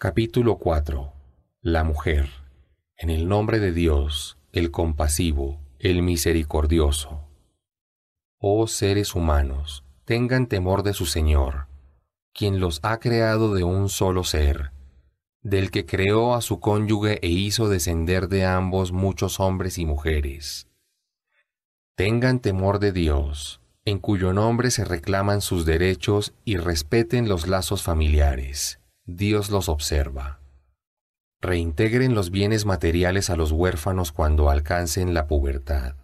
Capítulo 4. La mujer. En el nombre de Dios, el compasivo, el misericordioso. Oh seres humanos, tengan temor de su Señor, quien los ha creado de un solo ser, del que creó a su cónyuge e hizo descender de ambos muchos hombres y mujeres. Tengan temor de Dios, en cuyo nombre se reclaman sus derechos, y respeten los lazos familiares. Dios los observa. Reintegren los bienes materiales a los huérfanos cuando alcancen la pubertad.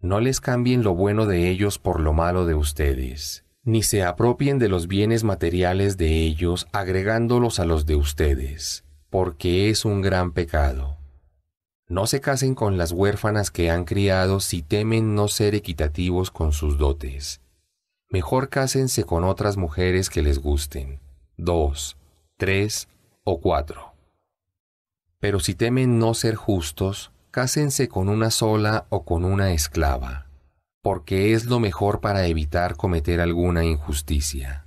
No les cambien lo bueno de ellos por lo malo de ustedes, ni se apropien de los bienes materiales de ellos agregándolos a los de ustedes, porque es un gran pecado. No se casen con las huérfanas que han criado si temen no ser equitativos con sus dotes. Mejor cásense con otras mujeres que les gusten, 2, 3 o 4. Pero si temen no ser justos, cásense con una sola o con una esclava, porque es lo mejor para evitar cometer alguna injusticia.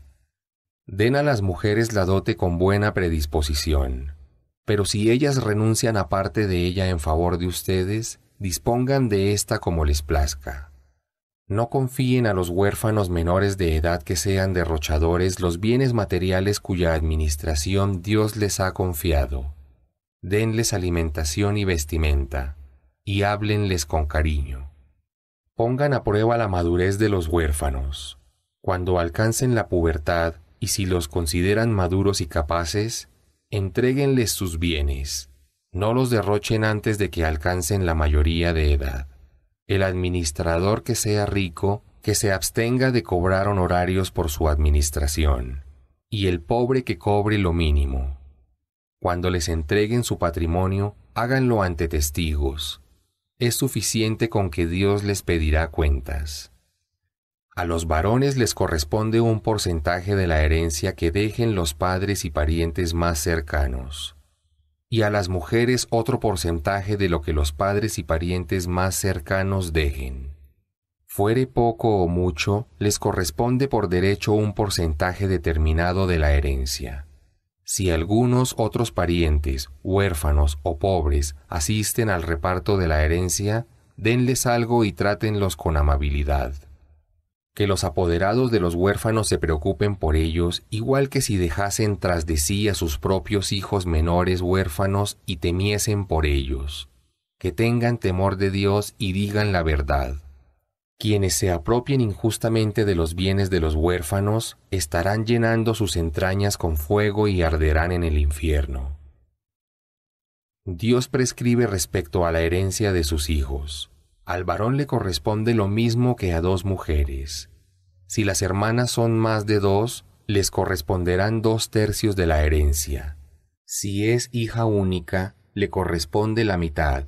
Den a las mujeres la dote con buena predisposición, pero si ellas renuncian a parte de ella en favor de ustedes, dispongan de ésta como les plazca. No confíen a los huérfanos menores de edad que sean derrochadores los bienes materiales cuya administración Dios les ha confiado. Denles alimentación y vestimenta, y háblenles con cariño. Pongan a prueba la madurez de los huérfanos. Cuando alcancen la pubertad, y si los consideran maduros y capaces, entréguenles sus bienes. No los derrochen antes de que alcancen la mayoría de edad. El administrador que sea rico, que se abstenga de cobrar honorarios por su administración, y el pobre que cobre lo mínimo. Cuando les entreguen su patrimonio, háganlo ante testigos. Es suficiente con que Dios les pedirá cuentas. A los varones les corresponde un porcentaje de la herencia que dejen los padres y parientes más cercanos, y a las mujeres otro porcentaje de lo que los padres y parientes más cercanos dejen. Fuere poco o mucho, les corresponde por derecho un porcentaje determinado de la herencia. Si algunos otros parientes, huérfanos o pobres asisten al reparto de la herencia, denles algo y trátenlos con amabilidad. Que los apoderados de los huérfanos se preocupen por ellos, igual que si dejasen tras de sí a sus propios hijos menores huérfanos y temiesen por ellos. Que tengan temor de Dios y digan la verdad. Quienes se apropien injustamente de los bienes de los huérfanos estarán llenando sus entrañas con fuego y arderán en el infierno. Dios prescribe respecto a la herencia de sus hijos. Al varón le corresponde lo mismo que a 2 mujeres. Si las hermanas son más de 2, les corresponderán 2/3 de la herencia. Si es hija única, le corresponde la mitad.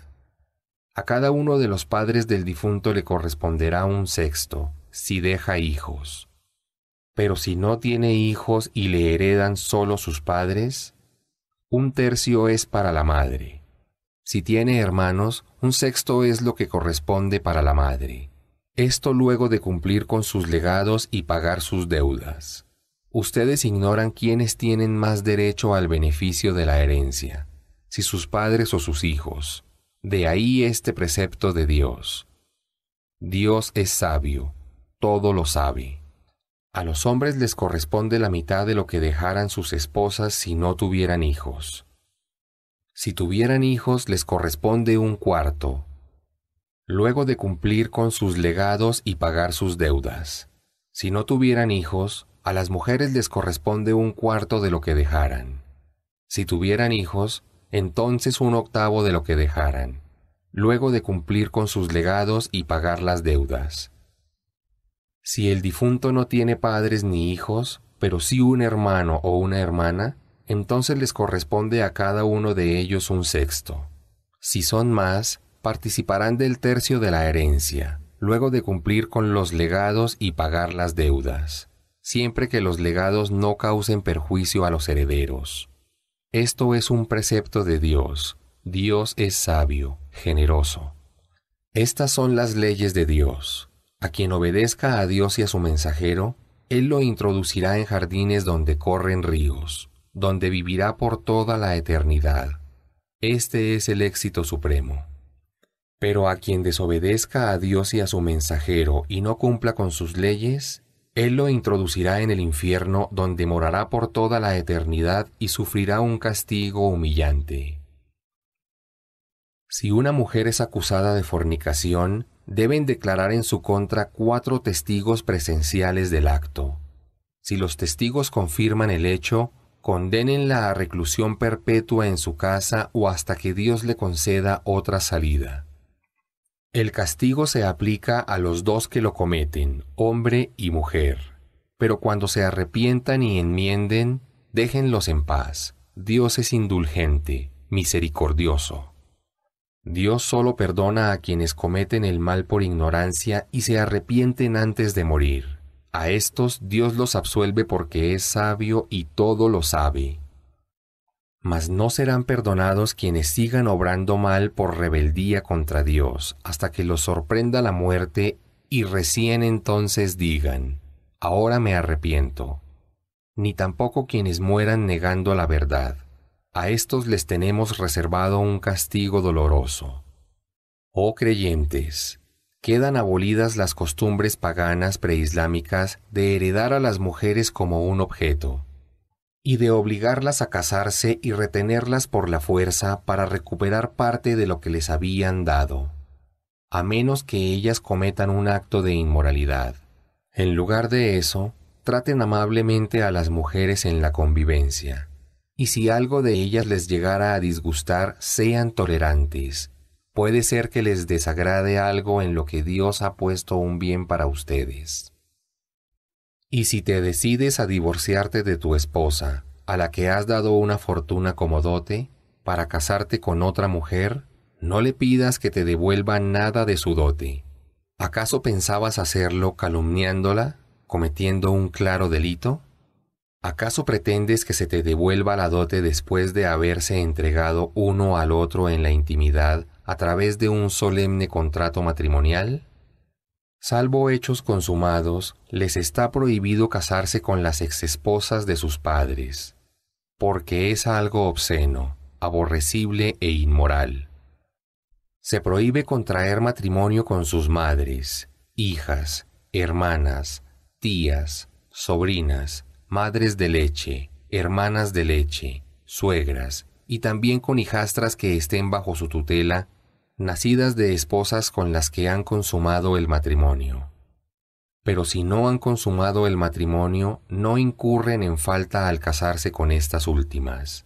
A cada uno de los padres del difunto le corresponderá 1/6, si deja hijos. Pero si no tiene hijos y le heredan solo sus padres, 1/3 es para la madre. Si tiene hermanos, 1/6 es lo que corresponde para la madre. Esto luego de cumplir con sus legados y pagar sus deudas. Ustedes ignoran quiénes tienen más derecho al beneficio de la herencia, si sus padres o sus hijos. De ahí este precepto de Dios. Dios es sabio, todo lo sabe. A los hombres les corresponde la mitad de lo que dejaran sus esposas si no tuvieran hijos. Si tuvieran hijos, les corresponde 1/4, luego de cumplir con sus legados y pagar sus deudas. Si no tuvieran hijos, a las mujeres les corresponde 1/4 de lo que dejaran. Si tuvieran hijos, entonces 1/8 de lo que dejaran, luego de cumplir con sus legados y pagar las deudas. Si el difunto no tiene padres ni hijos, pero sí un hermano o una hermana, entonces les corresponde a cada uno de ellos 1/6. Si son más, participarán del 1/3 de la herencia, luego de cumplir con los legados y pagar las deudas, siempre que los legados no causen perjuicio a los herederos. Esto es un precepto de Dios. Dios es sabio, generoso. Estas son las leyes de Dios. A quien obedezca a Dios y a su mensajero, Él lo introducirá en jardines donde corren ríos. donde vivirá por toda la eternidad. Este es el éxito supremo. Pero a quien desobedezca a Dios y a su mensajero y no cumpla con sus leyes, Él lo introducirá en el infierno, donde morará por toda la eternidad y sufrirá un castigo humillante. Si una mujer es acusada de fornicación, deben declarar en su contra 4 testigos presenciales del acto. Si los testigos confirman el hecho, condénenla a reclusión perpetua en su casa o hasta que Dios le conceda otra salida. El castigo se aplica a los 2 que lo cometen, hombre y mujer. Pero cuando se arrepientan y enmienden, déjenlos en paz. Dios es indulgente, misericordioso. Dios solo perdona a quienes cometen el mal por ignorancia y se arrepienten antes de morir. A estos Dios los absuelve porque es sabio y todo lo sabe. Mas no serán perdonados quienes sigan obrando mal por rebeldía contra Dios, hasta que los sorprenda la muerte y recién entonces digan, ahora me arrepiento. Ni tampoco quienes mueran negando la verdad. A estos les tenemos reservado un castigo doloroso. Oh creyentes, quedan abolidas las costumbres paganas preislámicas de heredar a las mujeres como un objeto, y de obligarlas a casarse y retenerlas por la fuerza para recuperar parte de lo que les habían dado, a menos que ellas cometan un acto de inmoralidad. En lugar de eso, traten amablemente a las mujeres en la convivencia, y si algo de ellas les llegara a disgustar, sean tolerantes. Puede ser que les desagrade algo en lo que Dios ha puesto un bien para ustedes. Y si te decides a divorciarte de tu esposa, a la que has dado una fortuna como dote, para casarte con otra mujer, no le pidas que te devuelva nada de su dote. ¿Acaso pensabas hacerlo calumniándola, cometiendo un claro delito? ¿Acaso pretendes que se te devuelva la dote después de haberse entregado uno al otro en la intimidad a través de un solemne contrato matrimonial? Salvo hechos consumados, les está prohibido casarse con las exesposas de sus padres, porque es algo obsceno, aborrecible e inmoral. Se prohíbe contraer matrimonio con sus madres, hijas, hermanas, tías, sobrinas, madres de leche, hermanas de leche, suegras, y también con hijastras que estén bajo su tutela, nacidas de esposas con las que han consumado el matrimonio. Pero si no han consumado el matrimonio, no incurren en falta al casarse con estas últimas.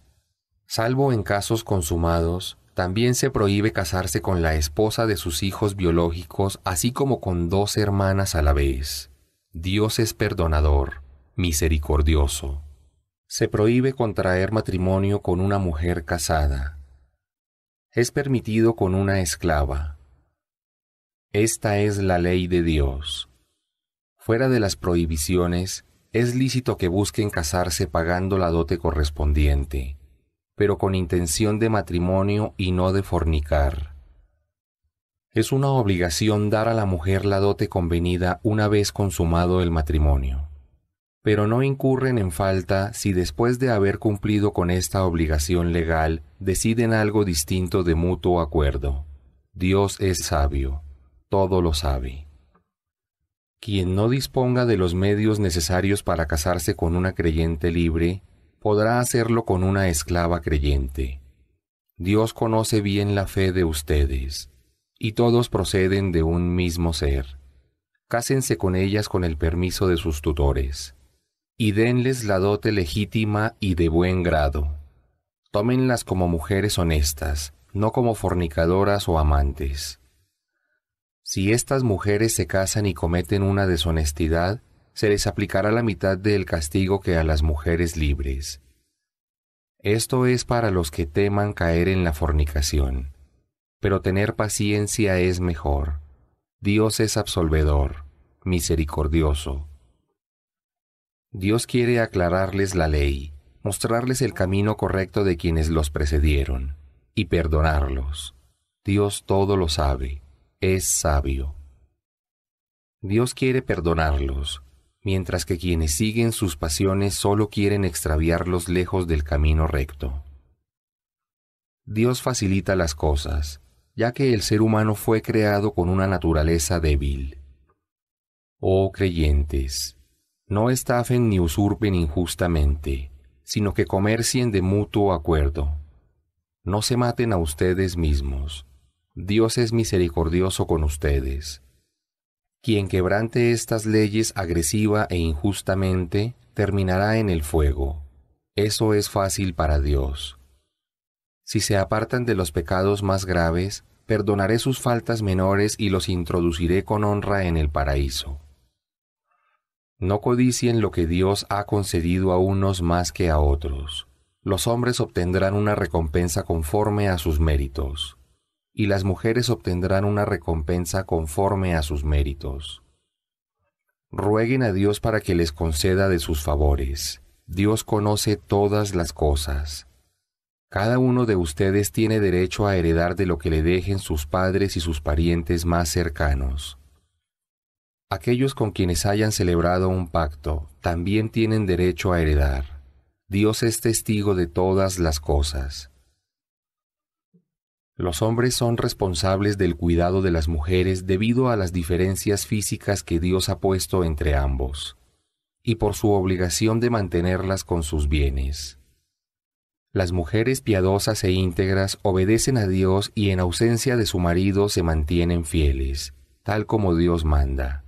Salvo en casos consumados, también se prohíbe casarse con la esposa de sus hijos biológicos, así como con 2 hermanas a la vez. Dios es perdonador, misericordioso. Se prohíbe contraer matrimonio con una mujer casada. Es permitido con una esclava. Esta es la ley de Dios. Fuera de las prohibiciones, es lícito que busquen casarse pagando la dote correspondiente, pero con intención de matrimonio y no de fornicar. Es una obligación dar a la mujer la dote convenida una vez consumado el matrimonio, pero no incurren en falta si después de haber cumplido con esta obligación legal deciden algo distinto de mutuo acuerdo. Dios es sabio, todo lo sabe. Quien no disponga de los medios necesarios para casarse con una creyente libre, podrá hacerlo con una esclava creyente. Dios conoce bien la fe de ustedes, y todos proceden de un mismo ser. Cásense con ellas con el permiso de sus tutores, y denles la dote legítima y de buen grado. Tómenlas como mujeres honestas, no como fornicadoras o amantes. Si estas mujeres se casan y cometen una deshonestidad, se les aplicará la mitad del castigo que a las mujeres libres. Esto es para los que teman caer en la fornicación. Pero tener paciencia es mejor. Dios es absolvedor, misericordioso. Dios quiere aclararles la ley, mostrarles el camino correcto de quienes los precedieron, y perdonarlos. Dios todo lo sabe, es sabio. Dios quiere perdonarlos, mientras que quienes siguen sus pasiones solo quieren extraviarlos lejos del camino recto. Dios facilita las cosas, ya que el ser humano fue creado con una naturaleza débil. Oh creyentes, no estafen ni usurpen injustamente, sino que comercien de mutuo acuerdo. No se maten a ustedes mismos. Dios es misericordioso con ustedes. Quien quebrante estas leyes agresiva e injustamente terminará en el fuego. Eso es fácil para Dios. Si se apartan de los pecados más graves, perdonaré sus faltas menores y los introduciré con honra en el paraíso. No codicien lo que Dios ha concedido a unos más que a otros. Los hombres obtendrán una recompensa conforme a sus méritos, y las mujeres obtendrán una recompensa conforme a sus méritos. Rueguen a Dios para que les conceda de sus favores. Dios conoce todas las cosas. Cada uno de ustedes tiene derecho a heredar de lo que le dejen sus padres y sus parientes más cercanos. Aquellos con quienes hayan celebrado un pacto también tienen derecho a heredar. Dios es testigo de todas las cosas. Los hombres son responsables del cuidado de las mujeres debido a las diferencias físicas que Dios ha puesto entre ambos, y por su obligación de mantenerlas con sus bienes. Las mujeres piadosas e íntegras obedecen a Dios y en ausencia de su marido se mantienen fieles, tal como Dios manda.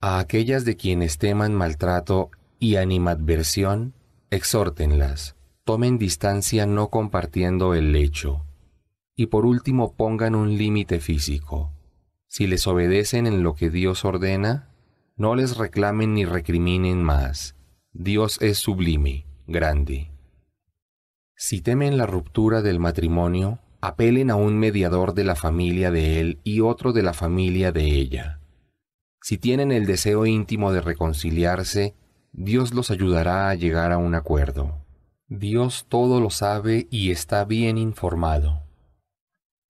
A aquellas de quienes teman maltrato y animadversión, exhórtenlas, tomen distancia no compartiendo el lecho. Y por último pongan un límite físico. Si les obedecen en lo que Dios ordena, no les reclamen ni recriminen más. Dios es sublime, grande. Si temen la ruptura del matrimonio, apelen a un mediador de la familia de él y otro de la familia de ella. Si tienen el deseo íntimo de reconciliarse, Dios los ayudará a llegar a un acuerdo. Dios todo lo sabe y está bien informado.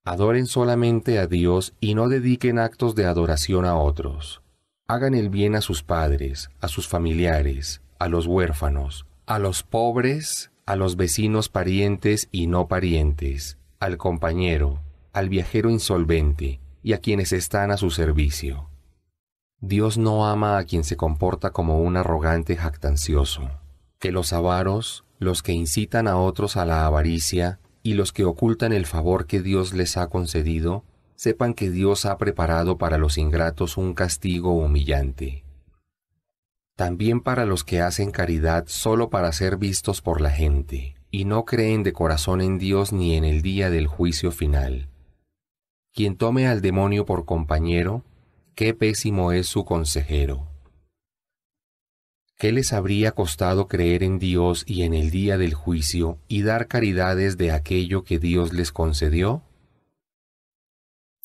Adoren solamente a Dios y no dediquen actos de adoración a otros. Hagan el bien a sus padres, a sus familiares, a los huérfanos, a los pobres, a los vecinos parientes y no parientes, al compañero, al viajero insolvente y a quienes están a su servicio. Dios no ama a quien se comporta como un arrogante jactancioso. Que los avaros, los que incitan a otros a la avaricia, y los que ocultan el favor que Dios les ha concedido, sepan que Dios ha preparado para los ingratos un castigo humillante. También para los que hacen caridad solo para ser vistos por la gente, y no creen de corazón en Dios ni en el día del juicio final. Quien tome al demonio por compañero, qué pésimo es su consejero. ¿Qué les habría costado creer en Dios y en el día del juicio y dar caridades de aquello que Dios les concedió?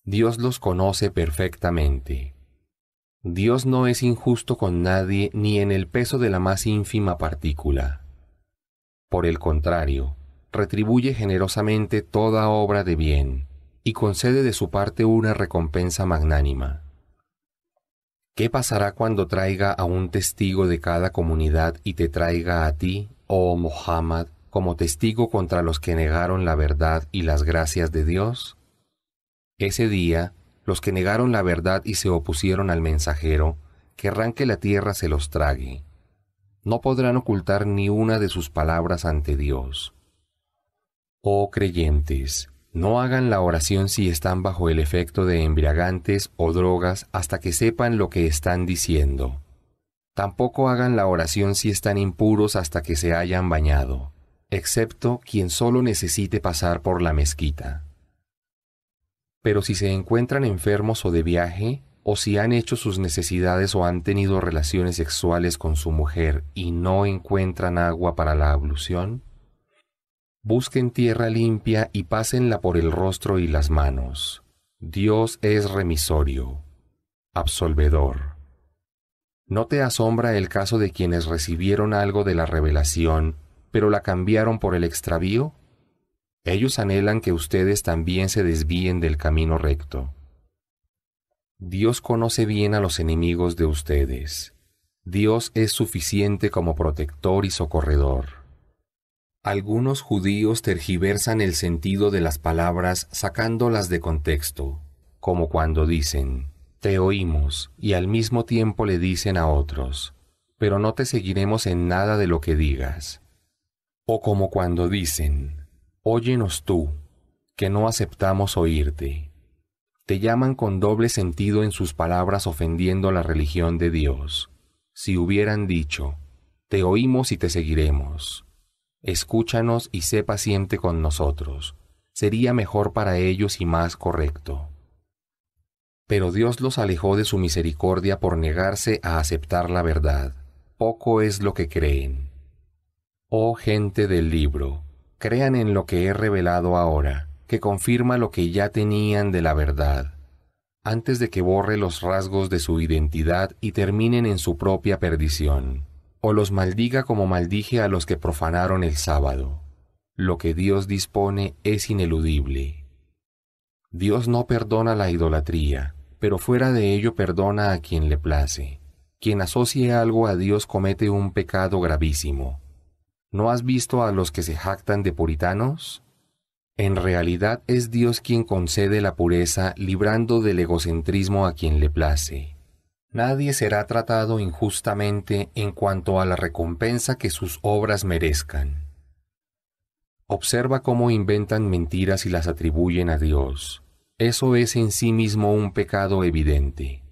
Dios los conoce perfectamente. Dios no es injusto con nadie ni en el peso de la más ínfima partícula. Por el contrario, retribuye generosamente toda obra de bien y concede de su parte una recompensa magnánima. ¿Qué pasará cuando traiga a un testigo de cada comunidad y te traiga a ti, oh Muhammad, como testigo contra los que negaron la verdad y las gracias de Dios? Ese día, los que negaron la verdad y se opusieron al mensajero, querrán que la tierra se los trague. No podrán ocultar ni una de sus palabras ante Dios. Oh creyentes, no hagan la oración si están bajo el efecto de embriagantes o drogas hasta que sepan lo que están diciendo. Tampoco hagan la oración si están impuros hasta que se hayan bañado, excepto quien solo necesite pasar por la mezquita. Pero si se encuentran enfermos o de viaje, o si han hecho sus necesidades o han tenido relaciones sexuales con su mujer y no encuentran agua para la ablución, busquen tierra limpia y pásenla por el rostro y las manos. Dios es remisorio, absolvedor. ¿No te asombra el caso de quienes recibieron algo de la revelación, pero la cambiaron por el extravío? Ellos anhelan que ustedes también se desvíen del camino recto. Dios conoce bien a los enemigos de ustedes. Dios es suficiente como protector y socorredor. Algunos judíos tergiversan el sentido de las palabras sacándolas de contexto, como cuando dicen, te oímos, y al mismo tiempo le dicen a otros, pero no te seguiremos en nada de lo que digas. O como cuando dicen, óyenos tú, que no aceptamos oírte. Te llaman con doble sentido en sus palabras ofendiendo la religión de Dios. Si hubieran dicho, te oímos y te seguiremos. Escúchanos y sé paciente con nosotros. Sería mejor para ellos y más correcto. Pero Dios los alejó de su misericordia por negarse a aceptar la verdad. Poco es lo que creen. Oh gente del libro, crean en lo que he revelado ahora, que confirma lo que ya tenían de la verdad, antes de que borre los rasgos de su identidad y terminen en su propia perdición, o los maldiga como maldije a los que profanaron el sábado. Lo que Dios dispone es ineludible. Dios no perdona la idolatría, pero fuera de ello perdona a quien le place. Quien asocie algo a Dios comete un pecado gravísimo. ¿No has visto a los que se jactan de puritanos? En realidad es Dios quien concede la pureza, librando del egocentrismo a quien le place. Nadie será tratado injustamente en cuanto a la recompensa que sus obras merezcan. Observa cómo inventan mentiras y las atribuyen a Dios. Eso es en sí mismo un pecado evidente.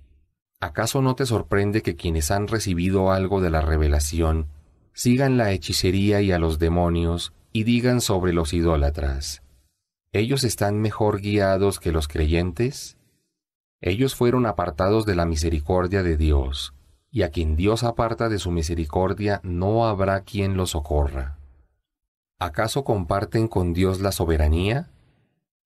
¿Acaso no te sorprende que quienes han recibido algo de la revelación sigan la hechicería y a los demonios y digan sobre los idólatras, ¿ellos están mejor guiados que los creyentes? Ellos fueron apartados de la misericordia de Dios, y a quien Dios aparta de su misericordia no habrá quien lo socorra. ¿Acaso comparten con Dios la soberanía?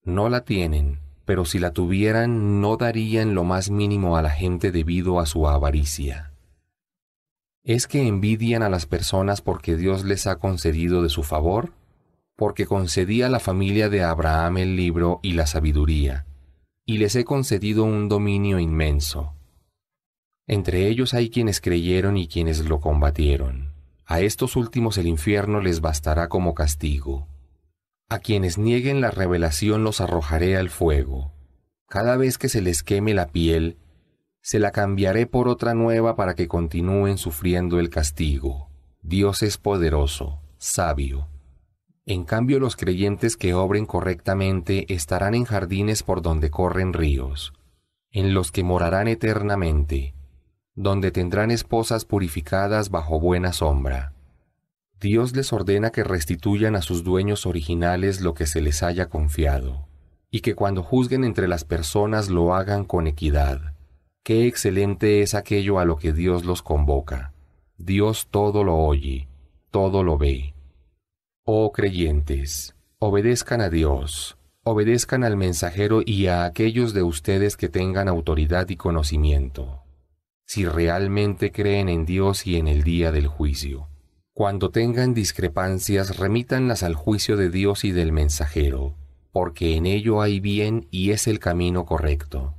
No la tienen, pero si la tuvieran no darían lo más mínimo a la gente debido a su avaricia. ¿Es que envidian a las personas porque Dios les ha concedido de su favor? Porque concedí a la familia de Abraham el libro y la sabiduría, y les he concedido un dominio inmenso. Entre ellos hay quienes creyeron y quienes lo combatieron. A estos últimos el infierno les bastará como castigo. A quienes nieguen la revelación los arrojaré al fuego. Cada vez que se les queme la piel, se la cambiaré por otra nueva para que continúen sufriendo el castigo. Dios es poderoso, sabio. En cambio, los creyentes que obren correctamente estarán en jardines por donde corren ríos, en los que morarán eternamente, donde tendrán esposas purificadas bajo buena sombra. Dios les ordena que restituyan a sus dueños originales lo que se les haya confiado, y que cuando juzguen entre las personas lo hagan con equidad. Qué excelente es aquello a lo que Dios los convoca. Dios todo lo oye, todo lo ve. Oh creyentes, obedezcan a Dios, obedezcan al mensajero y a aquellos de ustedes que tengan autoridad y conocimiento, si realmente creen en Dios y en el día del juicio. Cuando tengan discrepancias, remítanlas al juicio de Dios y del mensajero, porque en ello hay bien y es el camino correcto.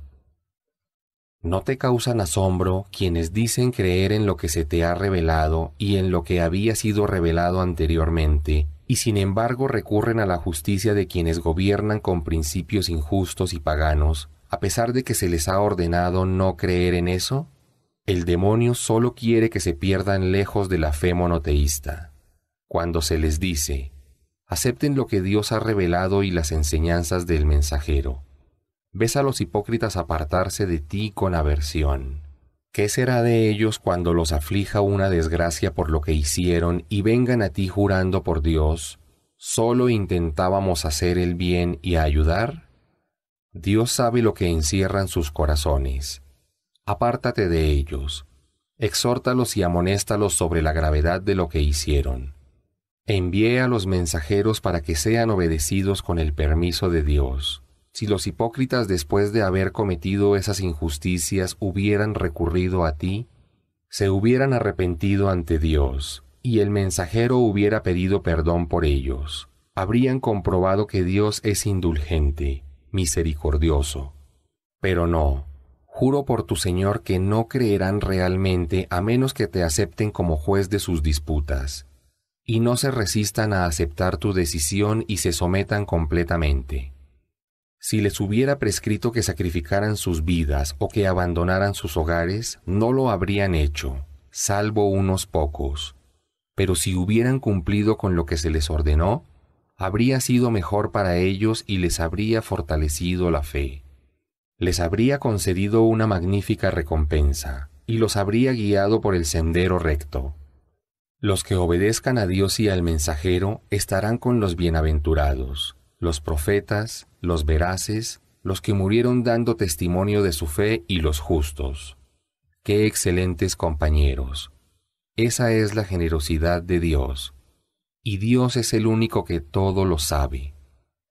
¿No te causan asombro quienes dicen creer en lo que se te ha revelado y en lo que había sido revelado anteriormente, y sin embargo recurren a la justicia de quienes gobiernan con principios injustos y paganos, a pesar de que se les ha ordenado no creer en eso? El demonio solo quiere que se pierdan lejos de la fe monoteísta. Cuando se les dice, acepten lo que Dios ha revelado y las enseñanzas del mensajero, ves a los hipócritas apartarse de ti con aversión. ¿Qué será de ellos cuando los aflija una desgracia por lo que hicieron y vengan a ti jurando por Dios, solo intentábamos hacer el bien y ayudar? Dios sabe lo que encierran sus corazones. Apártate de ellos, exhórtalos y amonéstalos sobre la gravedad de lo que hicieron. Envié a los mensajeros para que sean obedecidos con el permiso de Dios. Si los hipócritas después de haber cometido esas injusticias hubieran recurrido a ti, se hubieran arrepentido ante Dios, y el mensajero hubiera pedido perdón por ellos, habrían comprobado que Dios es indulgente, misericordioso. Pero no, Juro por tu Señor que no creerán realmente a menos que te acepten como juez de sus disputas, y no se resistan a aceptar tu decisión y se sometan completamente. Si les hubiera prescrito que sacrificaran sus vidas o que abandonaran sus hogares, no lo habrían hecho, salvo unos pocos. Pero si hubieran cumplido con lo que se les ordenó, habría sido mejor para ellos y les habría fortalecido la fe. Les habría concedido una magnífica recompensa y los habría guiado por el sendero recto. Los que obedezcan a Dios y al mensajero estarán con los bienaventurados, los profetas, los veraces, los que murieron dando testimonio de su fe y los justos. ¡Qué excelentes compañeros! Esa es la generosidad de Dios, y Dios es el único que todo lo sabe.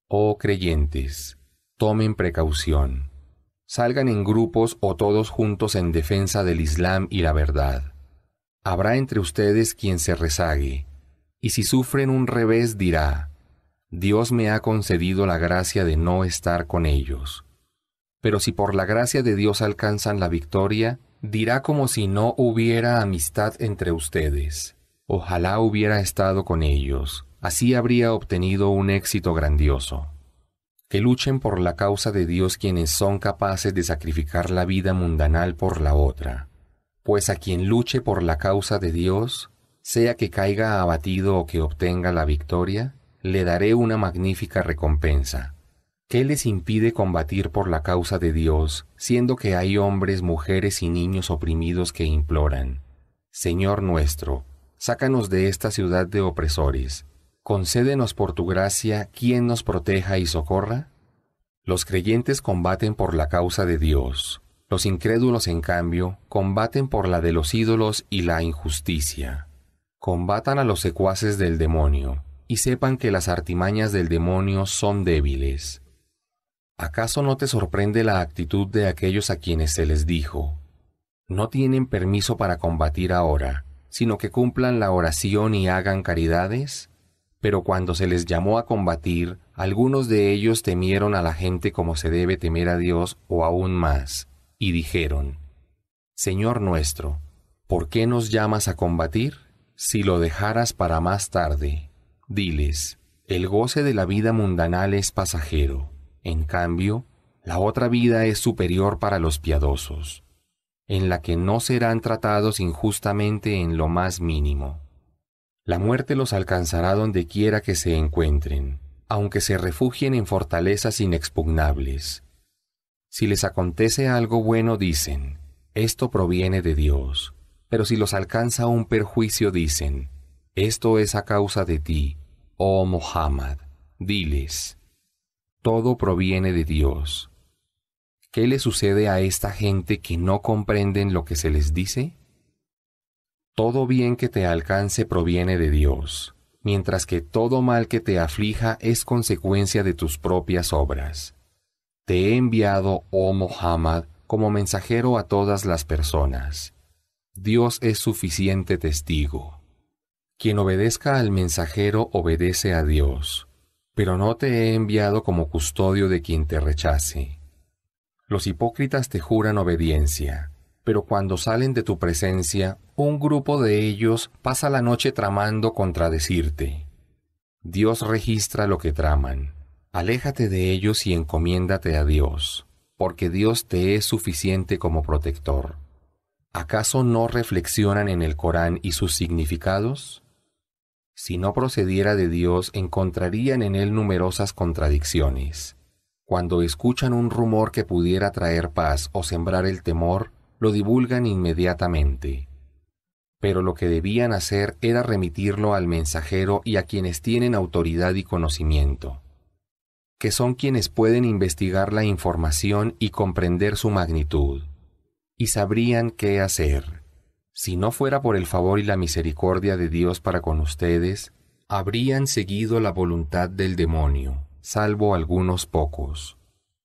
Oh creyentes, tomen precaución. Salgan en grupos o todos juntos en defensa del Islam y la verdad. Habrá entre ustedes quien se rezague, y si sufren un revés dirá: Dios me ha concedido la gracia de no estar con ellos. Pero si por la gracia de Dios alcanzan la victoria, dirá como si no hubiera amistad entre ustedes. Ojalá hubiera estado con ellos, así habría obtenido un éxito grandioso. Que luchen por la causa de Dios quienes son capaces de sacrificar la vida mundanal por la otra. Pues a quien luche por la causa de Dios, sea que caiga abatido o que obtenga la victoria, le daré una magnífica recompensa. ¿Qué les impide combatir por la causa de Dios, siendo que hay hombres, mujeres y niños oprimidos que imploran: Señor nuestro, sácanos de esta ciudad de opresores, concédenos por tu gracia quien nos proteja y socorra? Los creyentes combaten por la causa de Dios. Los incrédulos, en cambio, combaten por la de los ídolos y la injusticia. Combatan a los secuaces del demonio, y sepan que las artimañas del demonio son débiles. ¿Acaso no te sorprende la actitud de aquellos a quienes se les dijo: no tienen permiso para combatir ahora, sino que cumplan la oración y hagan caridades? Pero cuando se les llamó a combatir, algunos de ellos temieron a la gente como se debe temer a Dios o aún más, y dijeron: Señor nuestro, ¿por qué nos llamas a combatir? Si lo dejaras para más tarde. Diles: el goce de la vida mundanal es pasajero, en cambio, la otra vida es superior para los piadosos, en la que no serán tratados injustamente en lo más mínimo. La muerte los alcanzará donde quiera que se encuentren, aunque se refugien en fortalezas inexpugnables. Si les acontece algo bueno, dicen: esto proviene de Dios. Pero si los alcanza un perjuicio, dicen: esto es a causa de ti, oh Muhammad. Diles: todo proviene de Dios. ¿Qué le sucede a esta gente que no comprenden lo que se les dice? Todo bien que te alcance proviene de Dios, mientras que todo mal que te aflija es consecuencia de tus propias obras. Te he enviado, oh Muhammad, como mensajero a todas las personas. Dios es suficiente testigo. Quien obedezca al mensajero obedece a Dios, pero no te he enviado como custodio de quien te rechace. Los hipócritas te juran obediencia, pero cuando salen de tu presencia, un grupo de ellos pasa la noche tramando contradecirte. Dios registra lo que traman. Aléjate de ellos y encomiéndate a Dios, porque Dios te es suficiente como protector. ¿Acaso no reflexionan en el Corán y sus significados? Si no procediera de Dios, encontrarían en él numerosas contradicciones. Cuando escuchan un rumor que pudiera traer paz o sembrar el temor, lo divulgan inmediatamente. Pero lo que debían hacer era remitirlo al mensajero y a quienes tienen autoridad y conocimiento, que son quienes pueden investigar la información y comprender su magnitud, y sabrían qué hacer. Si no fuera por el favor y la misericordia de Dios para con ustedes, habrían seguido la voluntad del demonio, salvo algunos pocos.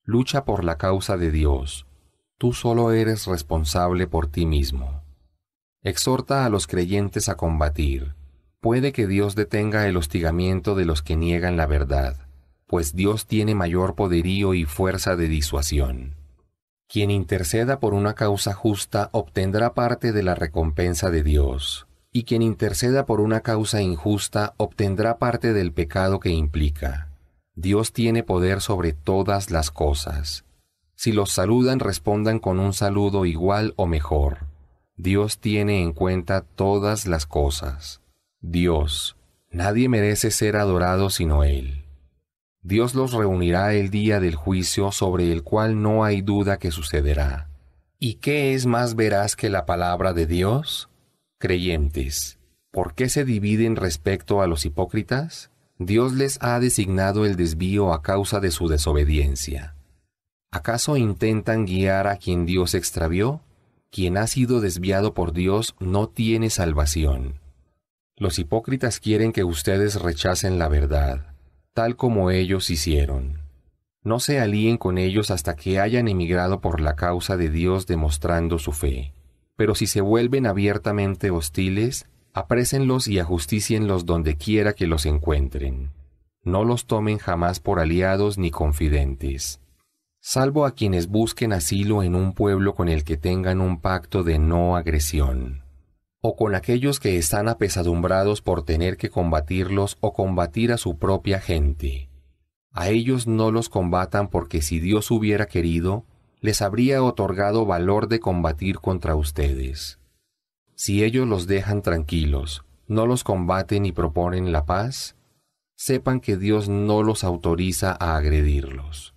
Lucha por la causa de Dios. Tú solo eres responsable por ti mismo. Exhorta a los creyentes a combatir. Puede que Dios detenga el hostigamiento de los que niegan la verdad, pues Dios tiene mayor poderío y fuerza de disuasión. Quien interceda por una causa justa obtendrá parte de la recompensa de Dios, y quien interceda por una causa injusta obtendrá parte del pecado que implica. Dios tiene poder sobre todas las cosas. Si los saludan, respondan con un saludo igual o mejor. Dios tiene en cuenta todas las cosas. Dios, nadie merece ser adorado sino Él. Dios los reunirá el día del juicio sobre el cual no hay duda que sucederá. ¿Y qué es más veraz que la palabra de Dios? Creyentes, ¿por qué se dividen respecto a los hipócritas? Dios les ha designado el desvío a causa de su desobediencia. ¿Acaso intentan guiar a quien Dios extravió? Quien ha sido desviado por Dios no tiene salvación. Los hipócritas quieren que ustedes rechacen la verdad, tal como ellos hicieron. No se alíen con ellos hasta que hayan emigrado por la causa de Dios demostrando su fe. Pero si se vuelven abiertamente hostiles, aprésenlos y ajustícienlos donde quiera que los encuentren. No los tomen jamás por aliados ni confidentes, salvo a quienes busquen asilo en un pueblo con el que tengan un pacto de no agresión, o con aquellos que están apesadumbrados por tener que combatirlos o combatir a su propia gente. A ellos no los combatan porque si Dios hubiera querido, les habría otorgado valor de combatir contra ustedes. Si ellos los dejan tranquilos, no los combaten y proponen la paz, sepan que Dios no los autoriza a agredirlos.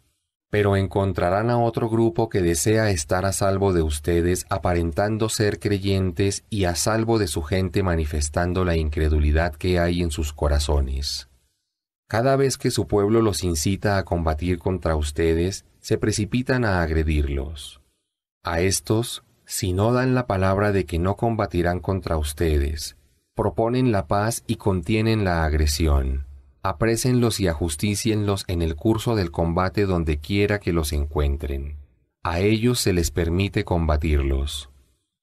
Pero encontrarán a otro grupo que desea estar a salvo de ustedes aparentando ser creyentes y a salvo de su gente manifestando la incredulidad que hay en sus corazones. Cada vez que su pueblo los incita a combatir contra ustedes, se precipitan a agredirlos. A estos, si no dan la palabra de que no combatirán contra ustedes, proponen la paz y contienen la agresión. Aprésenlos y ajustícienlos en el curso del combate donde quiera que los encuentren. A ellos se les permite combatirlos.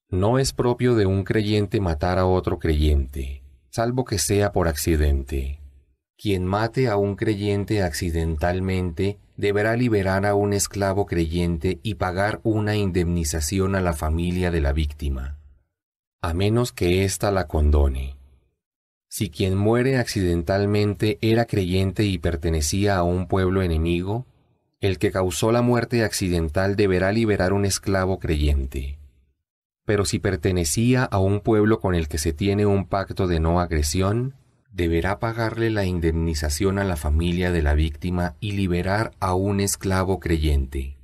No es propio de un creyente matar a otro creyente, salvo que sea por accidente. Quien mate a un creyente accidentalmente deberá liberar a un esclavo creyente y pagar una indemnización a la familia de la víctima, a menos que ésta la condone. Si quien muere accidentalmente era creyente y pertenecía a un pueblo enemigo, el que causó la muerte accidental deberá liberar un esclavo creyente. Pero si pertenecía a un pueblo con el que se tiene un pacto de no agresión, deberá pagarle la indemnización a la familia de la víctima y liberar a un esclavo creyente.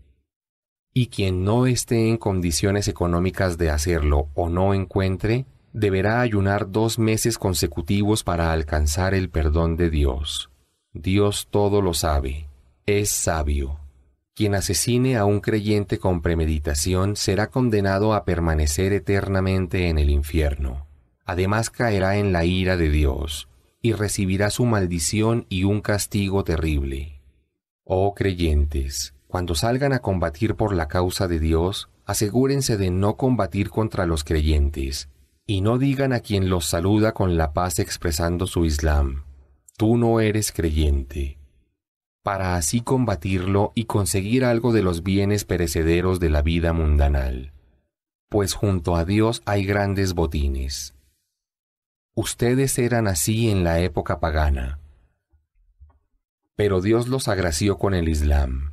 Y quien no esté en condiciones económicas de hacerlo o no encuentre, deberá ayunar 2 meses consecutivos para alcanzar el perdón de Dios. Dios todo lo sabe, es sabio. Quien asesine a un creyente con premeditación será condenado a permanecer eternamente en el infierno. Además caerá en la ira de Dios, y recibirá su maldición y un castigo terrible. Oh creyentes, cuando salgan a combatir por la causa de Dios, asegúrense de no combatir contra los creyentes, y no digan a quien los saluda con la paz expresando su Islam: tú no eres creyente, para así combatirlo y conseguir algo de los bienes perecederos de la vida mundanal, pues junto a Dios hay grandes botines. Ustedes eran así en la época pagana, pero Dios los agració con el Islam.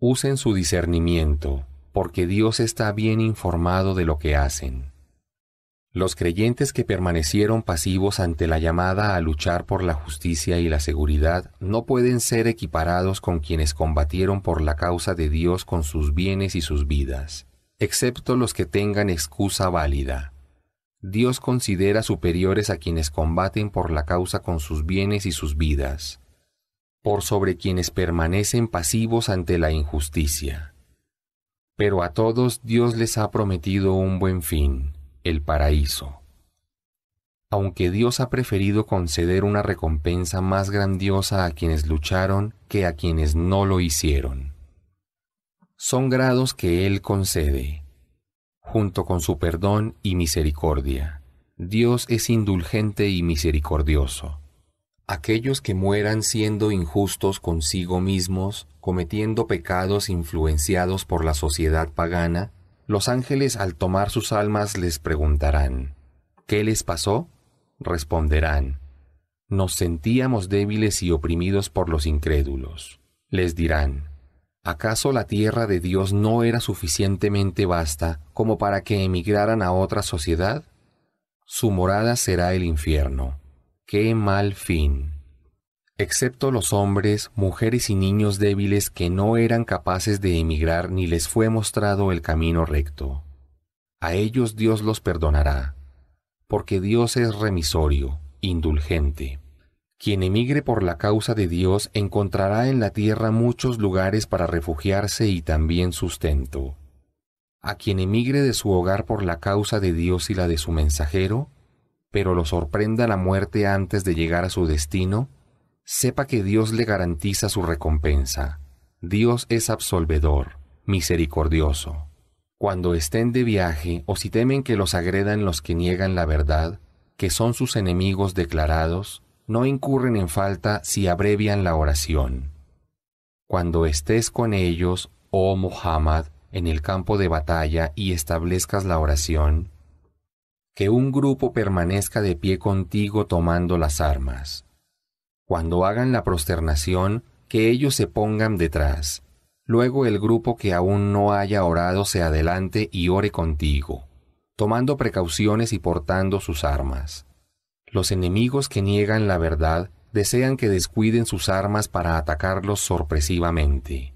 Usen su discernimiento, porque Dios está bien informado de lo que hacen. Los creyentes que permanecieron pasivos ante la llamada a luchar por la justicia y la seguridad no pueden ser equiparados con quienes combatieron por la causa de Dios con sus bienes y sus vidas, excepto los que tengan excusa válida. Dios considera superiores a quienes combaten por la causa con sus bienes y sus vidas, por sobre quienes permanecen pasivos ante la injusticia. Pero a todos Dios les ha prometido un buen fin, el paraíso. Aunque Dios ha preferido conceder una recompensa más grandiosa a quienes lucharon que a quienes no lo hicieron. Son grados que Él concede, junto con su perdón y misericordia. Dios es indulgente y misericordioso. Aquellos que mueran siendo injustos consigo mismos, cometiendo pecados influenciados por la sociedad pagana, los ángeles al tomar sus almas les preguntarán, ¿qué les pasó? Responderán, nos sentíamos débiles y oprimidos por los incrédulos. Les dirán, ¿acaso la tierra de Dios no era suficientemente vasta como para que emigraran a otra sociedad? Su morada será el infierno. ¡Qué mal fin! Excepto los hombres, mujeres y niños débiles que no eran capaces de emigrar ni les fue mostrado el camino recto. A ellos Dios los perdonará, porque Dios es remisorio, indulgente. Quien emigre por la causa de Dios encontrará en la tierra muchos lugares para refugiarse y también sustento. A quien emigre de su hogar por la causa de Dios y la de su mensajero, pero lo sorprenda la muerte antes de llegar a su destino, sepa que Dios le garantiza su recompensa. Dios es absolvedor, misericordioso. Cuando estén de viaje o si temen que los agredan los que niegan la verdad, que son sus enemigos declarados, no incurren en falta si abrevian la oración. Cuando estés con ellos, oh Muhammad, en el campo de batalla y establezcas la oración, que un grupo permanezca de pie contigo tomando las armas. Cuando hagan la prosternación, que ellos se pongan detrás. Luego el grupo que aún no haya orado se adelante y ore contigo, tomando precauciones y portando sus armas. Los enemigos que niegan la verdad desean que descuiden sus armas para atacarlos sorpresivamente.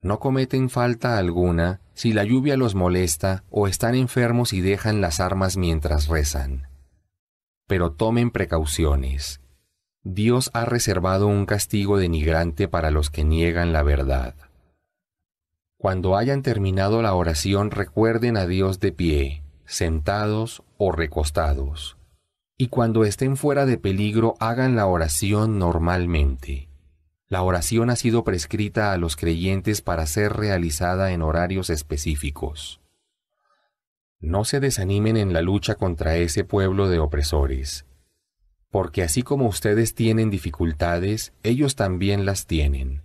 No cometen falta alguna si la lluvia los molesta o están enfermos y dejan las armas mientras rezan. Pero tomen precauciones. Dios ha reservado un castigo denigrante para los que niegan la verdad. Cuando hayan terminado la oración, recuerden a Dios de pie, sentados o recostados. Y cuando estén fuera de peligro, hagan la oración normalmente. La oración ha sido prescrita a los creyentes para ser realizada en horarios específicos. No se desanimen en la lucha contra ese pueblo de opresores, porque así como ustedes tienen dificultades, ellos también las tienen,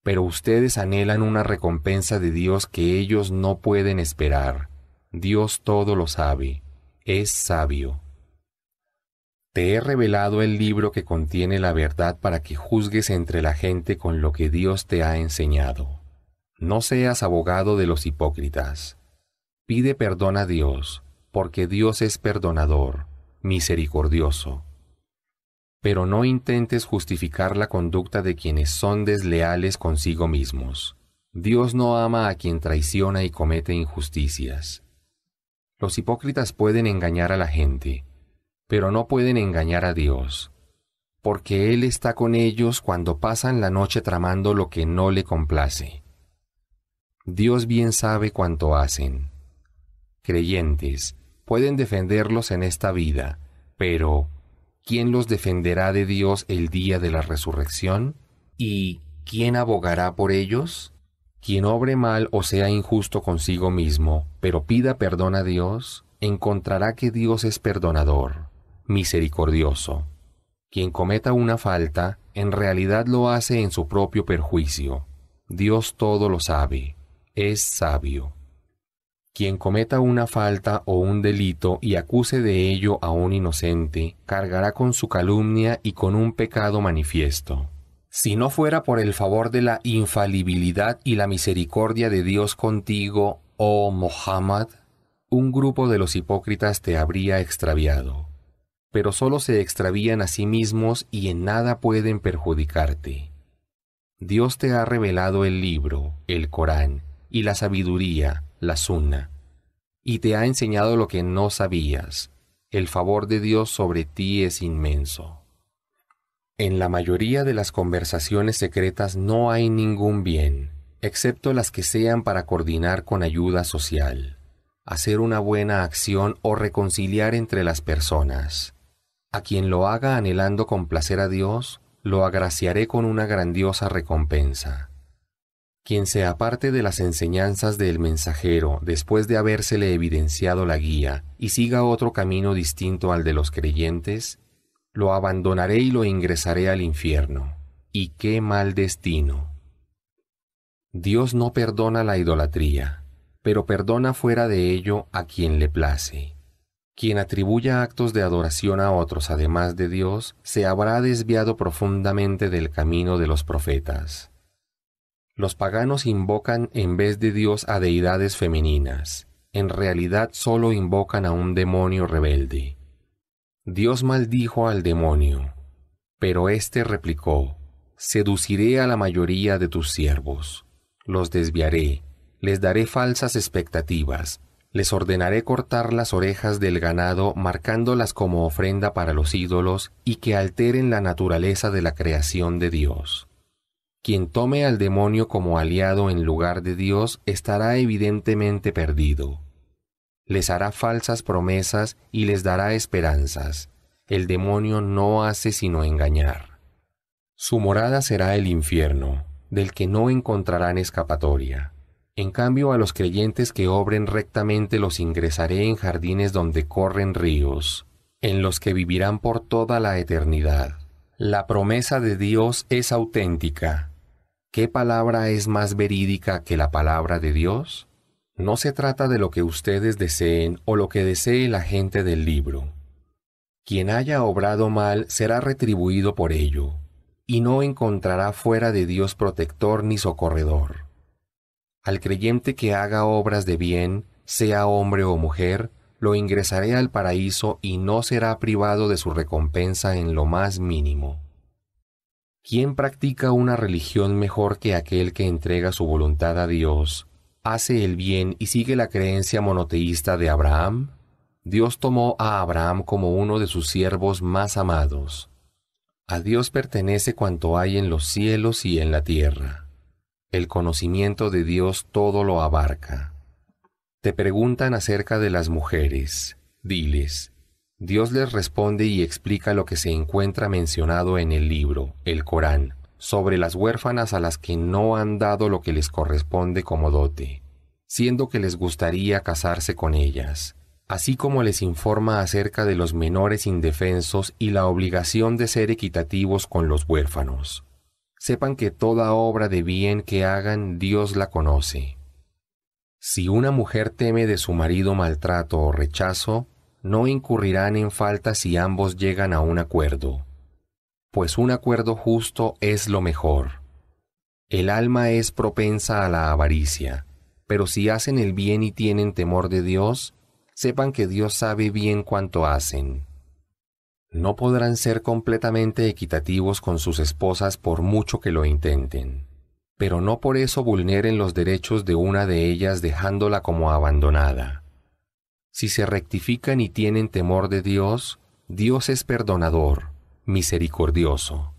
pero ustedes anhelan una recompensa de Dios que ellos no pueden esperar. Dios todo lo sabe, es sabio. Te he revelado el libro que contiene la verdad para que juzgues entre la gente con lo que Dios te ha enseñado. No seas abogado de los hipócritas. Pide perdón a Dios, porque Dios es perdonador, misericordioso. Pero no intentes justificar la conducta de quienes son desleales consigo mismos. Dios no ama a quien traiciona y comete injusticias. Los hipócritas pueden engañar a la gente, pero no pueden engañar a Dios, porque Él está con ellos cuando pasan la noche tramando lo que no le complace. Dios bien sabe cuánto hacen. Creyentes, pueden defenderlos en esta vida, pero ¿quién los defenderá de Dios el día de la resurrección? ¿Y quién abogará por ellos? Quien obre mal o sea injusto consigo mismo, pero pida perdón a Dios, encontrará que Dios es perdonador, misericordioso. Quien cometa una falta, en realidad lo hace en su propio perjuicio. Dios todo lo sabe, es sabio. Quien cometa una falta o un delito y acuse de ello a un inocente, cargará con su calumnia y con un pecado manifiesto. Si no fuera por el favor de la infalibilidad y la misericordia de Dios contigo, oh Muhammad, un grupo de los hipócritas te habría extraviado. Pero solo se extravían a sí mismos y en nada pueden perjudicarte. Dios te ha revelado el libro, el Corán, y la sabiduría, la Sunna, y te ha enseñado lo que no sabías. El favor de Dios sobre ti es inmenso. En la mayoría de las conversaciones secretas no hay ningún bien, excepto las que sean para coordinar con ayuda social, hacer una buena acción o reconciliar entre las personas. A quien lo haga anhelando complacer a Dios, lo agraciaré con una grandiosa recompensa. Quien se aparte de las enseñanzas del mensajero después de habérsele evidenciado la guía y siga otro camino distinto al de los creyentes, Lo abandonaré y lo ingresaré al infierno. ¡Y qué mal destino! Dios no perdona la idolatría, pero perdona fuera de ello a quien le place. Quien atribuya actos de adoración a otros además de Dios, se habrá desviado profundamente del camino de los profetas. Los paganos invocan en vez de Dios a deidades femeninas. En realidad solo invocan a un demonio rebelde. Dios maldijo al demonio, pero éste replicó: seduciré a la mayoría de tus siervos. Los desviaré, les daré falsas expectativas, les ordenaré cortar las orejas del ganado marcándolas como ofrenda para los ídolos y que alteren la naturaleza de la creación de Dios. Quien tome al demonio como aliado en lugar de Dios estará evidentemente perdido. Les hará falsas promesas y les dará esperanzas. El demonio no hace sino engañar. Su morada será el infierno, del que no encontrarán escapatoria. En cambio, a los creyentes que obren rectamente los ingresaré en jardines donde corren ríos, en los que vivirán por toda la eternidad. La promesa de Dios es auténtica. ¿Qué palabra es más verídica que la palabra de Dios? No se trata de lo que ustedes deseen o lo que desee la gente del libro. Quien haya obrado mal será retribuido por ello, y no encontrará fuera de Dios protector ni socorredor. Al creyente que haga obras de bien, sea hombre o mujer, lo ingresaré al paraíso y no será privado de su recompensa en lo más mínimo. ¿Quién practica una religión mejor que aquel que entrega su voluntad a Dios, hace el bien y sigue la creencia monoteísta de Abraham? Dios tomó a Abraham como uno de sus siervos más amados. A Dios pertenece cuanto hay en los cielos y en la tierra. El conocimiento de Dios todo lo abarca. Te preguntan acerca de las mujeres. Diles: Dios les responde y explica lo que se encuentra mencionado en el libro, el Corán, sobre las huérfanas a las que no han dado lo que les corresponde como dote, siendo que les gustaría casarse con ellas, así como les informa acerca de los menores indefensos y la obligación de ser equitativos con los huérfanos. Sepan que toda obra de bien que hagan Dios la conoce. Si una mujer teme de su marido maltrato o rechazo, no incurrirán en falta si ambos llegan a un acuerdo, pues un acuerdo justo es lo mejor. El alma es propensa a la avaricia, pero si hacen el bien y tienen temor de Dios, sepan que Dios sabe bien cuánto hacen. No podrán ser completamente equitativos con sus esposas por mucho que lo intenten, pero no por eso vulneren los derechos de una de ellas dejándola como abandonada. Si se rectifican y tienen temor de Dios, Dios es perdonador, misericordioso.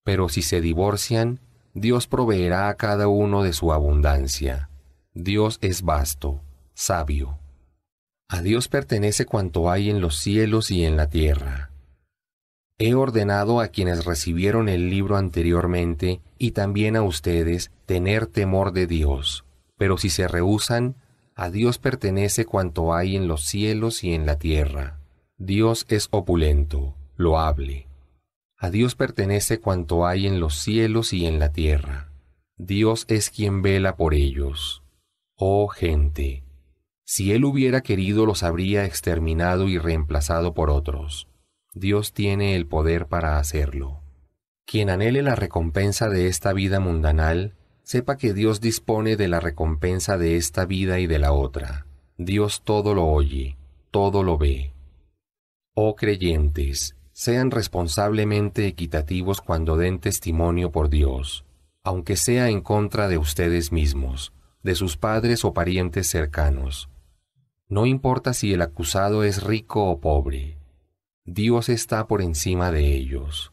Pero si se divorcian, Dios proveerá a cada uno de su abundancia. Dios es vasto, sabio. A Dios pertenece cuanto hay en los cielos y en la tierra. He ordenado a quienes recibieron el libro anteriormente y también a ustedes tener temor de Dios, pero si se rehúsan, a Dios pertenece cuanto hay en los cielos y en la tierra. Dios es opulento, loable. A Dios pertenece cuanto hay en los cielos y en la tierra. Dios es quien vela por ellos. Oh gente, si Él hubiera querido los habría exterminado y reemplazado por otros. Dios tiene el poder para hacerlo. Quien anhele la recompensa de esta vida mundanal, sepa que Dios dispone de la recompensa de esta vida y de la otra. Dios todo lo oye, todo lo ve. Oh creyentes, sean responsablemente equitativos cuando den testimonio por Dios, aunque sea en contra de ustedes mismos, de sus padres o parientes cercanos. No importa si el acusado es rico o pobre, Dios está por encima de ellos.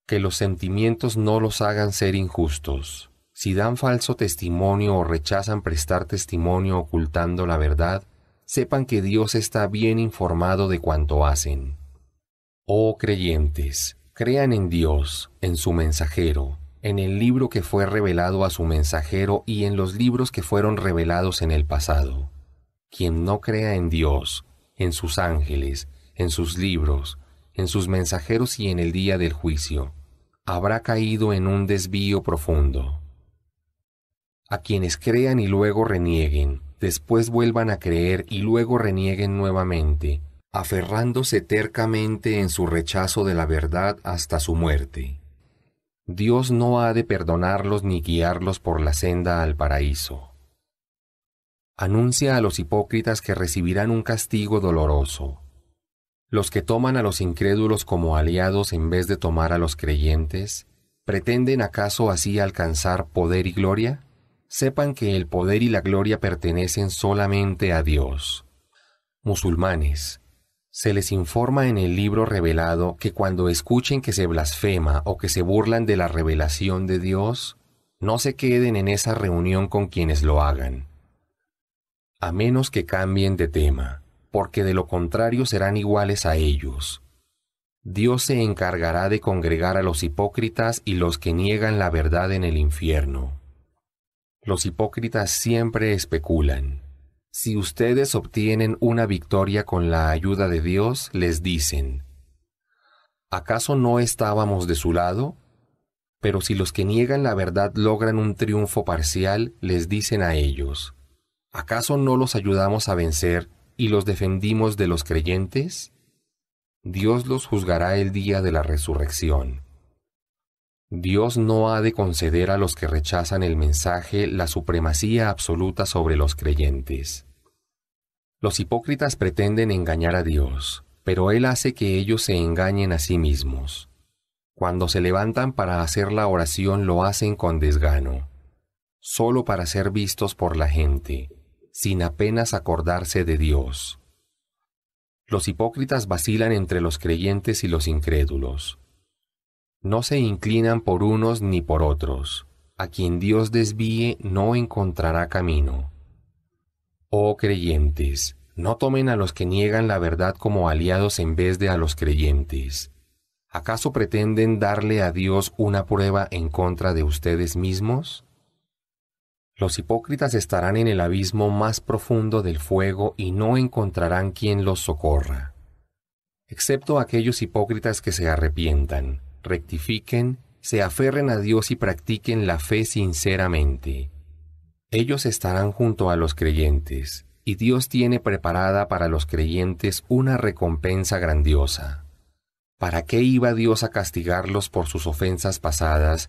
Que los sentimientos no los hagan ser injustos. Si dan falso testimonio o rechazan prestar testimonio ocultando la verdad, sepan que Dios está bien informado de cuanto hacen. Oh creyentes, crean en Dios, en su mensajero, en el libro que fue revelado a su mensajero y en los libros que fueron revelados en el pasado. Quien no crea en Dios, en sus ángeles, en sus libros, en sus mensajeros y en el día del juicio, habrá caído en un desvío profundo. A quienes crean y luego renieguen, después vuelvan a creer y luego renieguen nuevamente, aferrándose tercamente en su rechazo de la verdad hasta su muerte. Dios no ha de perdonarlos ni guiarlos por la senda al paraíso. Anuncia a los hipócritas que recibirán un castigo doloroso. Los que toman a los incrédulos como aliados en vez de tomar a los creyentes, ¿pretenden acaso así alcanzar poder y gloria? Sepan que el poder y la gloria pertenecen solamente a Dios. Musulmanes, se les informa en el libro revelado que cuando escuchen que se blasfema o que se burlan de la revelación de Dios, no se queden en esa reunión con quienes lo hagan, a menos que cambien de tema, porque de lo contrario serán iguales a ellos. Dios se encargará de congregar a los hipócritas y los que niegan la verdad en el infierno. Los hipócritas siempre especulan. Si ustedes obtienen una victoria con la ayuda de Dios, les dicen, ¿acaso no estábamos de su lado? Pero si los que niegan la verdad logran un triunfo parcial, les dicen a ellos, ¿acaso no los ayudamos a vencer y los defendimos de los creyentes? Dios los juzgará el día de la resurrección. Dios no ha de conceder a los que rechazan el mensaje la supremacía absoluta sobre los creyentes. Los hipócritas pretenden engañar a Dios, pero Él hace que ellos se engañen a sí mismos. Cuando se levantan para hacer la oración lo hacen con desgano, solo para ser vistos por la gente, sin apenas acordarse de Dios. Los hipócritas vacilan entre los creyentes y los incrédulos. No se inclinan por unos ni por otros. A quien Dios desvíe no encontrará camino. Oh creyentes, no tomen a los que niegan la verdad como aliados en vez de a los creyentes. ¿Acaso pretenden darle a Dios una prueba en contra de ustedes mismos? Los hipócritas estarán en el abismo más profundo del fuego y no encontrarán quien los socorra. Excepto aquellos hipócritas que se arrepientan, rectifiquen, se aferren a Dios y practiquen la fe sinceramente. Ellos estarán junto a los creyentes, y Dios tiene preparada para los creyentes una recompensa grandiosa. ¿Para qué iba Dios a castigarlos por sus ofensas pasadas,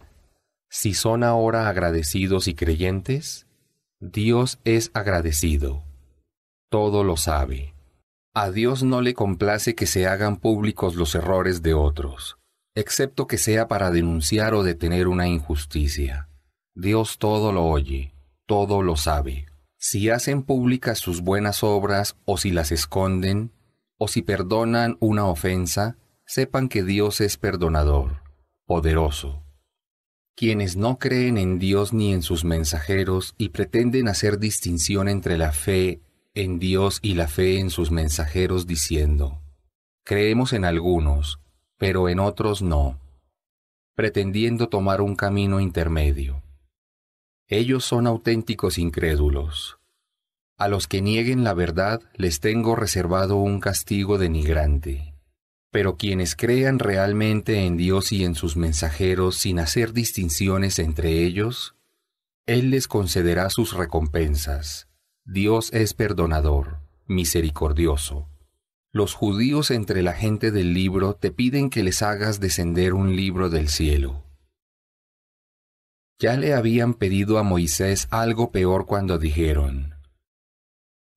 si son ahora agradecidos y creyentes? Dios es agradecido. Todo lo sabe. A Dios no le complace que se hagan públicos los errores de otros, excepto que sea para denunciar o detener una injusticia. Dios todo lo oye, todo lo sabe. Si hacen públicas sus buenas obras o si las esconden, o si perdonan una ofensa, sepan que Dios es perdonador, poderoso. Quienes no creen en Dios ni en sus mensajeros y pretenden hacer distinción entre la fe en Dios y la fe en sus mensajeros diciendo, creemos en algunos, pero en otros no, pretendiendo tomar un camino intermedio. Ellos son auténticos incrédulos. A los que nieguen la verdad les tengo reservado un castigo denigrante. Pero quienes crean realmente en Dios y en sus mensajeros sin hacer distinciones entre ellos, Él les concederá sus recompensas. Dios es perdonador, misericordioso. Los judíos entre la gente del libro te piden que les hagas descender un libro del cielo. Ya le habían pedido a Moisés algo peor cuando dijeron,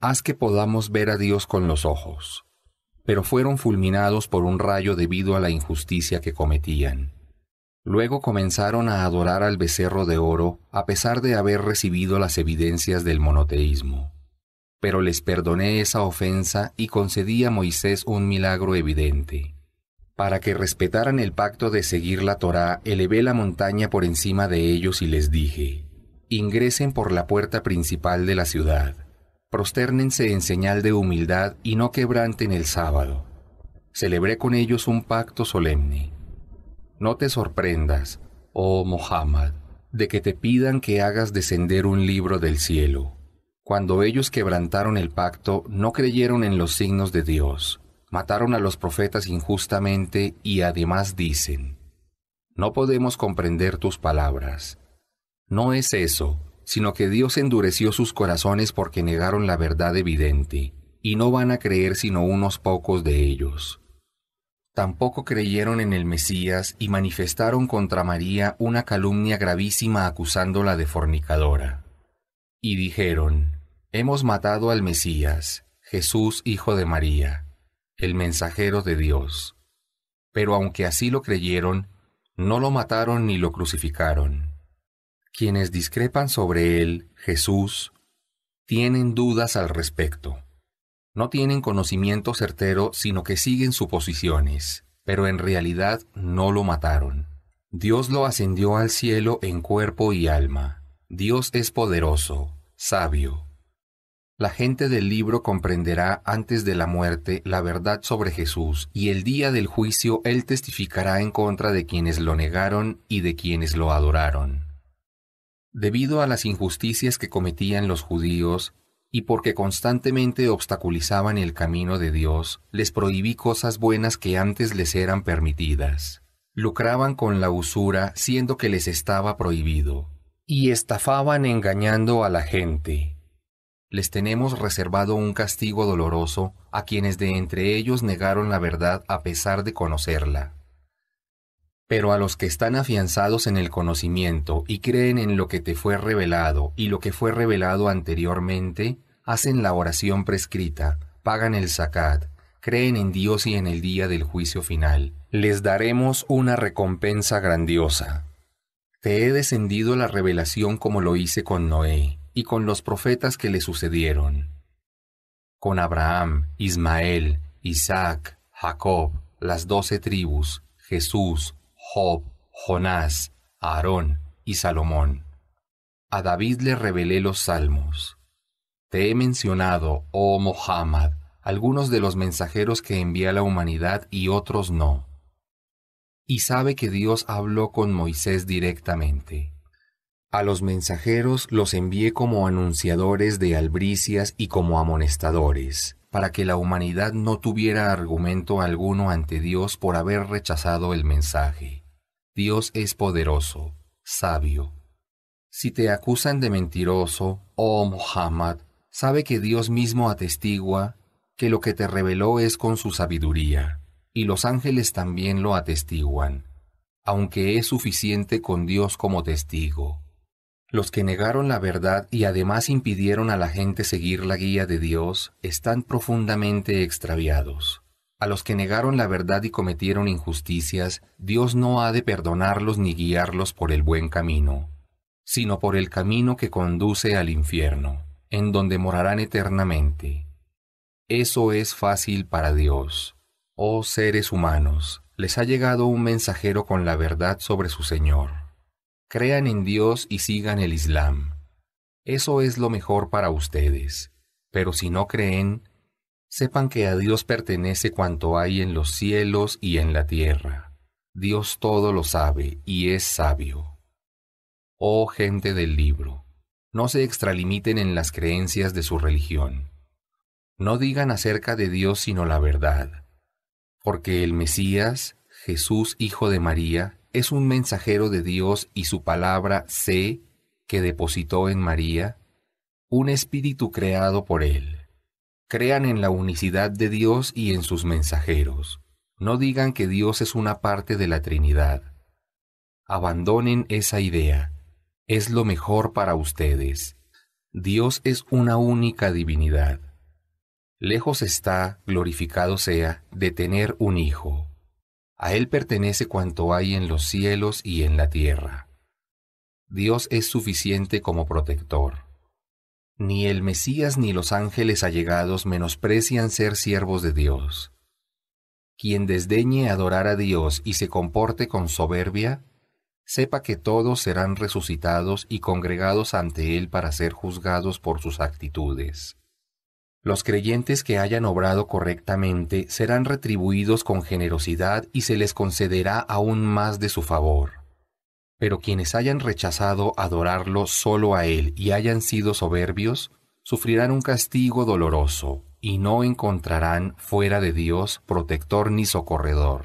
haz que podamos ver a Dios con los ojos. Pero fueron fulminados por un rayo debido a la injusticia que cometían. Luego comenzaron a adorar al becerro de oro a pesar de haber recibido las evidencias del monoteísmo. Pero les perdoné esa ofensa y concedí a Moisés un milagro evidente. Para que respetaran el pacto de seguir la Torá, elevé la montaña por encima de ellos y les dije, ingresen por la puerta principal de la ciudad. Prostérnense en señal de humildad y no quebranten el sábado. Celebré con ellos un pacto solemne. No te sorprendas, oh Muhammad, de que te pidan que hagas descender un libro del cielo. Cuando ellos quebrantaron el pacto, no creyeron en los signos de Dios, Mataron a los profetas injustamente y además dicen, no podemos comprender tus palabras. No es eso, sino que Dios endureció sus corazones porque negaron la verdad evidente, y no van a creer sino unos pocos de ellos. Tampoco creyeron en el Mesías y manifestaron contra María una calumnia gravísima acusándola de fornicadora. Y dijeron, hemos matado al Mesías, Jesús hijo de María, el mensajero de Dios. Pero aunque así lo creyeron, no lo mataron ni lo crucificaron. Quienes discrepan sobre él, Jesús, tienen dudas al respecto. No tienen conocimiento certero, sino que siguen suposiciones, pero en realidad no lo mataron. Dios lo ascendió al cielo en cuerpo y alma. Dios es poderoso, sabio. La gente del libro comprenderá antes de la muerte la verdad sobre Jesús, y el día del juicio Él testificará en contra de quienes lo negaron y de quienes lo adoraron. Debido a las injusticias que cometían los judíos, y porque constantemente obstaculizaban el camino de Dios, les prohibí cosas buenas que antes les eran permitidas. Lucraban con la usura, siendo que les estaba prohibido, y estafaban engañando a la gente. Les tenemos reservado un castigo doloroso a quienes de entre ellos negaron la verdad a pesar de conocerla. Pero a los que están afianzados en el conocimiento y creen en lo que te fue revelado y lo que fue revelado anteriormente, hacen la oración prescrita, pagan el zakat, creen en Dios y en el día del juicio final. Les daremos una recompensa grandiosa. Te he descendido la revelación como lo hice con Noé y con los profetas que le sucedieron, con Abraham, Ismael, Isaac, Jacob, las 12 tribus, Jesús, Job, Jonás, Aarón y Salomón. A David le revelé los salmos. Te he mencionado, oh Muhammad, algunos de los mensajeros que envié a la humanidad y otros no. Y sabe que Dios habló con Moisés directamente. A los mensajeros los envié como anunciadores de albricias y como amonestadores, para que la humanidad no tuviera argumento alguno ante Dios por haber rechazado el mensaje. Dios es poderoso, sabio. Si te acusan de mentiroso, oh Muhammad, sabe que Dios mismo atestigua que lo que te reveló es con su sabiduría, y los ángeles también lo atestiguan, aunque es suficiente con Dios como testigo. Los que negaron la verdad y además impidieron a la gente seguir la guía de Dios están profundamente extraviados. A los que negaron la verdad y cometieron injusticias, Dios no ha de perdonarlos ni guiarlos por el buen camino, sino por el camino que conduce al infierno, en donde morarán eternamente. Eso es fácil para Dios. Oh seres humanos, les ha llegado un mensajero con la verdad sobre su Señor. Crean en Dios y sigan el Islam. Eso es lo mejor para ustedes. Pero si no creen, sepan que a Dios pertenece cuanto hay en los cielos y en la tierra. Dios todo lo sabe y es sabio. Oh gente del libro, no se extralimiten en las creencias de su religión. No digan acerca de Dios sino la verdad, porque el Mesías, Jesús hijo de María, es un mensajero de Dios y su palabra sé que depositó en María, un espíritu creado por él. Crean en la unicidad de Dios y en sus mensajeros. No digan que Dios es una parte de la Trinidad. Abandonen esa idea. Es lo mejor para ustedes. Dios es una única divinidad. Lejos está, glorificado sea, de tener un hijo. A Él pertenece cuanto hay en los cielos y en la tierra. Dios es suficiente como protector. Ni el Mesías ni los ángeles allegados menosprecian ser siervos de Dios. Quien desdeñe adorar a Dios y se comporte con soberbia, sepa que todos serán resucitados y congregados ante Él para ser juzgados por sus actitudes. Los creyentes que hayan obrado correctamente serán retribuidos con generosidad y se les concederá aún más de su favor. Pero quienes hayan rechazado adorarlo solo a Él y hayan sido soberbios, sufrirán un castigo doloroso, y no encontrarán fuera de Dios protector ni socorredor.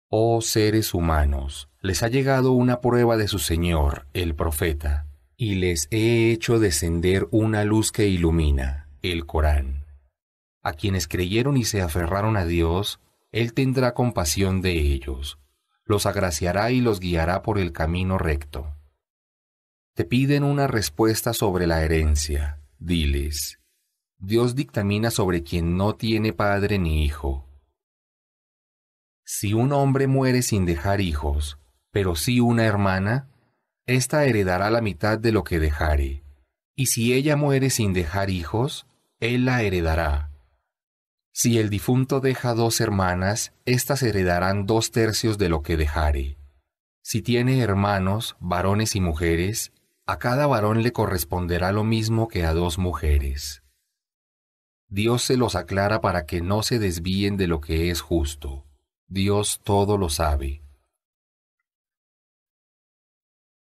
Oh seres humanos, les ha llegado una prueba de su Señor, el profeta, y les he hecho descender una luz que ilumina, el Corán. A quienes creyeron y se aferraron a Dios, Él tendrá compasión de ellos, los agraciará y los guiará por el camino recto. Te piden una respuesta sobre la herencia. Diles: Dios dictamina sobre quien no tiene padre ni hijo. Si un hombre muere sin dejar hijos, pero sí una hermana, ésta heredará la mitad de lo que dejare. Y si ella muere sin dejar hijos, él la heredará. Si el difunto deja 2 hermanas, éstas heredarán 2/3 de lo que dejare. Si tiene hermanos, varones y mujeres, a cada varón le corresponderá lo mismo que a 2 mujeres. Dios se los aclara para que no se desvíen de lo que es justo. Dios todo lo sabe.